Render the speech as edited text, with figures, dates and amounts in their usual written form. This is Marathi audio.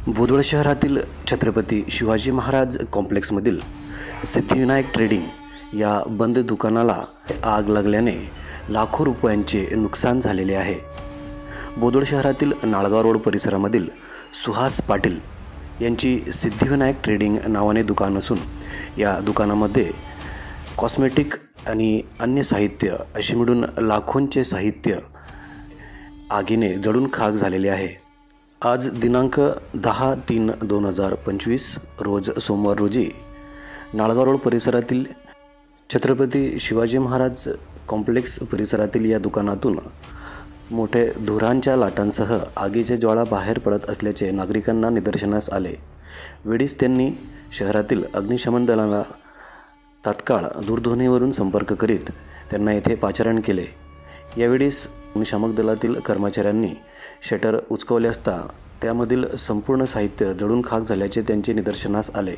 बोदवड शहरातील छत्रपती शिवाजी महाराज कॉम्प्लेक्समधील सिद्धिविनायक ट्रेडिंग या बंद दुकानाला आग लागल्याने लाखो रुपयांचे नुकसान झालेले आहे। बोदवड शहरातील नाळगाव रोड परिसरामधील सुहास पाटील यांची सिद्धिविनायक ट्रेडिंग नावाने दुकान असून या दुकानामध्ये कॉस्मेटिक आणि अन्य साहित्य असे मिळून लाखोंचे साहित्य आगीने जळून खाक झालेले आहे। आज दिनांक 10/3/2025 रोज सोमवार रोजी नाळगाव रोड परिसरातील छत्रपती शिवाजी महाराज कॉम्प्लेक्स परिसरातील या दुकानातून मोठे धुरांच्या लाटांसह आगीचे ज्वाळा बाहेर पडत असल्याचे नागरिकांना निदर्शनास आले। वेळीच त्यांनी शहरातील अग्निशमन दलाला तात्काळ दूरध्वनीवरून संपर्क करीत त्यांना येथे पाचारण केले। यावेळीस अग्निशामक दलातील कर्मचाऱ्यांनी शटर उचकवले असता त्यामधील संपूर्ण साहित्य जळून खाक झाल्याचे त्यांचे निदर्शनास आले।